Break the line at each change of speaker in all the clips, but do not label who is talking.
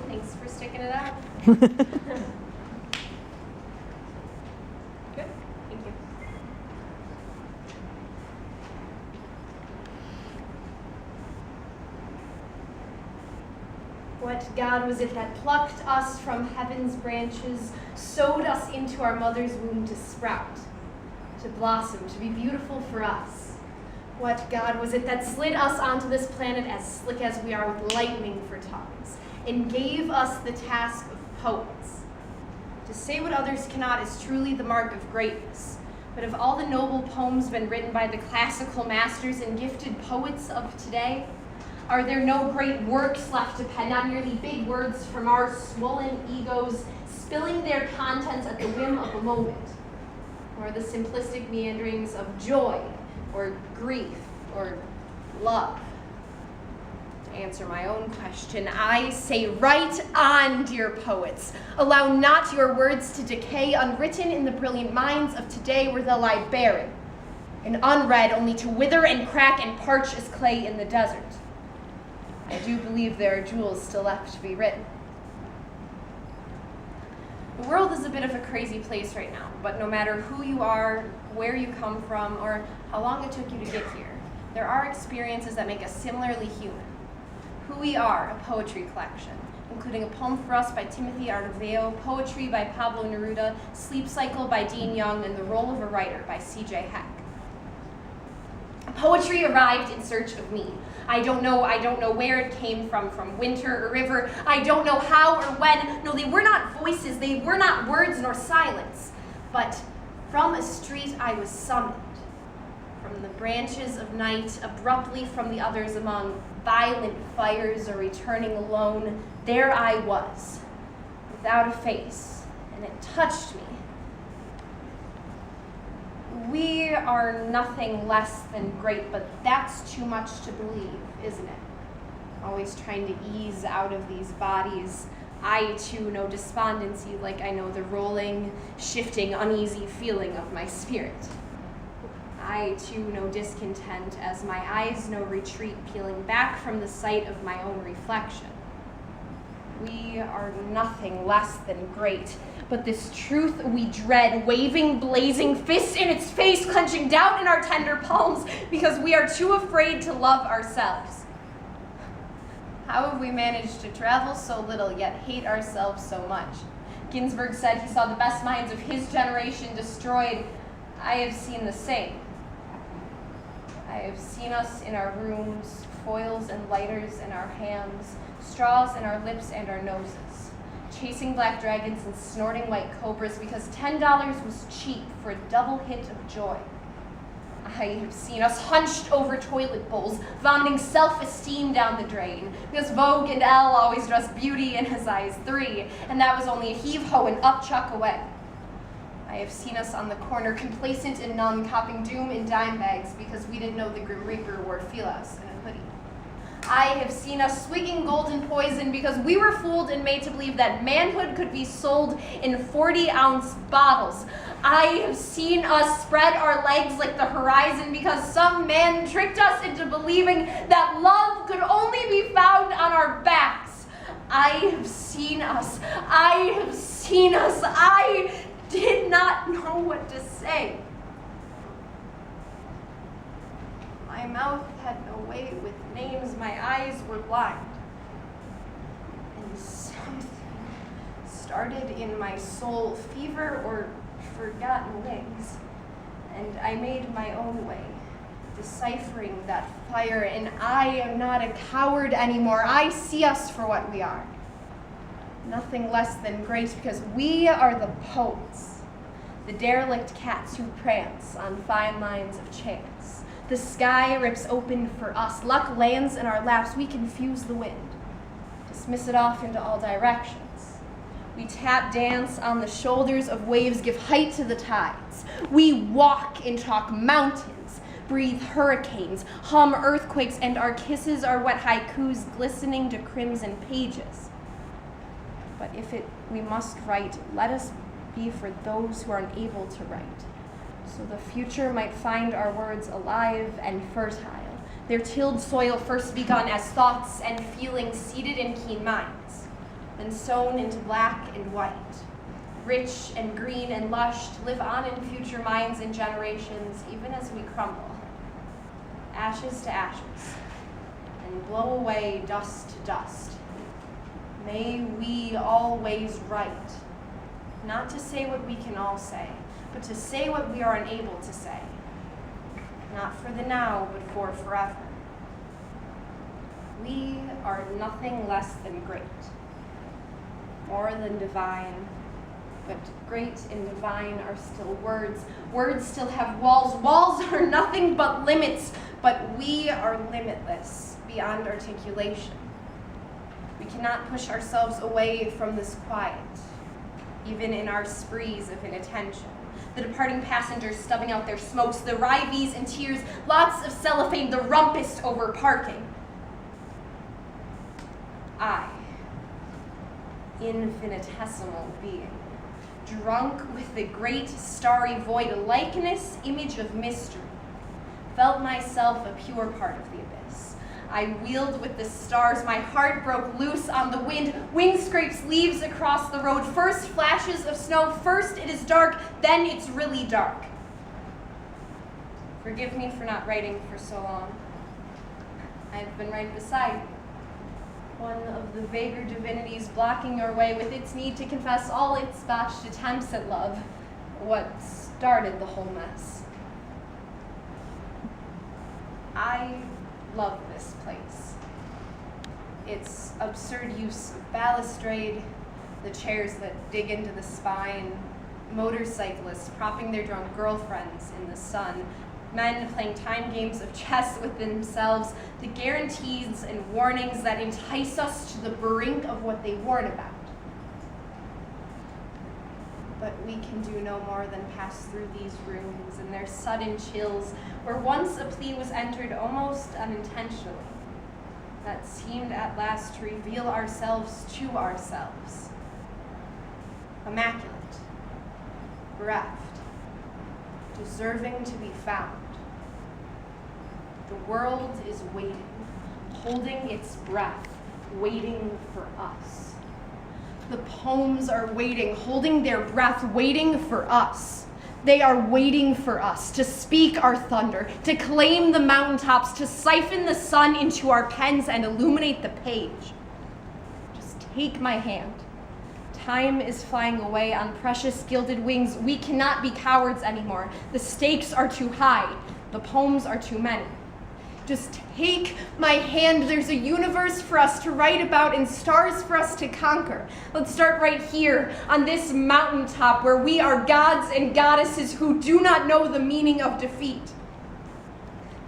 Thanks for sticking it out. Good, thank you. What God was it that plucked us from heaven's branches, sowed us into our mother's womb to sprout, to blossom, to be beautiful for us? What God was it that slid us onto this planet as slick as we are with lightning for tongues, and gave us the task of poets? To say what others cannot is truly the mark of greatness. But have all the noble poems been written by the classical masters and gifted poets of today? Are there no great works left to pen, not merely big words from our swollen egos, spilling their contents at the whim of a moment? Or the simplistic meanderings of joy, or grief, or love? To answer my own question, I say, write on, dear poets. Allow not your words to decay, unwritten in the brilliant minds of today where they'll lie barren, and unread only to wither and crack and parch as clay in the desert. I do believe there are jewels still left to be written. The world is a bit of a crazy place right now, but no matter who you are, where you come from, or how long it took you to get here, there are experiences that make us similarly human. Who We Are, a poetry collection, including a poem for us by Timothy Arvelo, poetry by Pablo Neruda, Sleep Cycle by Dean Young, and The Role of a Writer by C.J. Heck. Poetry arrived in search of me. I don't know where it came from winter or river. I don't know how or when. No, they were not voices, they were not words nor silence. But from a street I was summoned, from the branches of night, abruptly from the others among violent fires or returning alone. There I was, without a face, and it touched me. We are nothing less than great, but that's too much to believe, isn't it? Always trying to ease out of these bodies. I too know despondency like I know the rolling, shifting, uneasy feeling of my spirit. I too know discontent as my eyes know retreat, peeling back from the sight of my own reflection. We are nothing less than great, but this truth we dread, waving blazing fists in its face, clenching doubt in our tender palms, because we are too afraid to love ourselves. How have we managed to travel so little, yet hate ourselves so much? Ginsberg said he saw the best minds of his generation destroyed. I have seen the same. I have seen us in our rooms, foils and lighters in our hands, straws in our lips and our noses, chasing black dragons and snorting white cobras because $10 was cheap for a double hit of joy. I have seen us hunched over toilet bowls, vomiting self-esteem down the drain, because Vogue and Elle always dressed beauty in a size 3, and that was only a heave-ho and upchuck away. I have seen us on the corner, complacent and numb, copping doom in dime bags because we didn't know the Grim Reaper wore filas and a hoodie. I have seen us swigging golden poison because we were fooled and made to believe that manhood could be sold in 40-ounce bottles. I have seen us spread our legs like the horizon because some man tricked us into believing that love could only be found on our backs. I have seen us. I did not know what to say. My mouth had no way with names, my eyes were blind. And something started in my soul, fever or forgotten wings. And I made my own way, deciphering that fire, and I am not a coward anymore. I see us for what we are. Nothing less than great, because we are the poets, the derelict cats who prance on fine lines of chance. The sky rips open for us, luck lands in our laps, we confuse the wind, dismiss it off into all directions. We tap dance on the shoulders of waves, give height to the tides. We walk and talk mountains, breathe hurricanes, hum earthquakes, and our kisses are wet haikus glistening to crimson pages. But if we must write, let us be for those who are unable to write, so the future might find our words alive and fertile, their tilled soil first begun as thoughts and feelings seated in keen minds, then sown into black and white, rich and green and lush, to live on in future minds and generations, even as we crumble, ashes to ashes, and blow away dust to dust. May we always write, not to say what we can all say, but to say what we are unable to say, not for the now, but for forever. We are nothing less than great, more than divine, but great and divine are still words. Words still have walls. Walls are nothing but limits, but we are limitless beyond articulation. We cannot push ourselves away from this quiet, even in our sprees of inattention. The departing passengers stubbing out their smokes, the rivees and tears, lots of cellophane, the rumpus over parking. I, infinitesimal being, drunk with the great starry void, a likeness, image of mystery, felt myself a pure part of the abyss. I wheeled with the stars, my heart broke loose on the wind, wing scrapes leaves across the road, first flashes of snow, first it is dark, then it's really dark. Forgive me for not writing for so long. I've been right beside you, one of the vaguer divinities blocking your way with its need to confess all its botched attempts at love, what started the whole mess. I love this place. Its absurd use of balustrade, the chairs that dig into the spine, motorcyclists propping their drunk girlfriends in the sun, men playing time games of chess with themselves, the guarantees and warnings that entice us to the brink of what they warn about. But we can do no more than pass through these rooms and their sudden chills, where once a plea was entered almost unintentionally, that seemed at last to reveal ourselves to ourselves. Immaculate, bereft, deserving to be found. The world is waiting, holding its breath, waiting for us. The poems are waiting, holding their breath, waiting for us. They are waiting for us to speak our thunder, to claim the mountaintops, to siphon the sun into our pens and illuminate the page. Just take my hand. Time is flying away on precious gilded wings. We cannot be cowards anymore. The stakes are too high. The poems are too many. Just take my hand. There's a universe for us to write about and stars for us to conquer. Let's start right here on this mountaintop where we are gods and goddesses who do not know the meaning of defeat.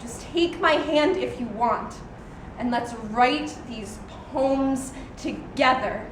Just take my hand if you want, and let's write these poems together.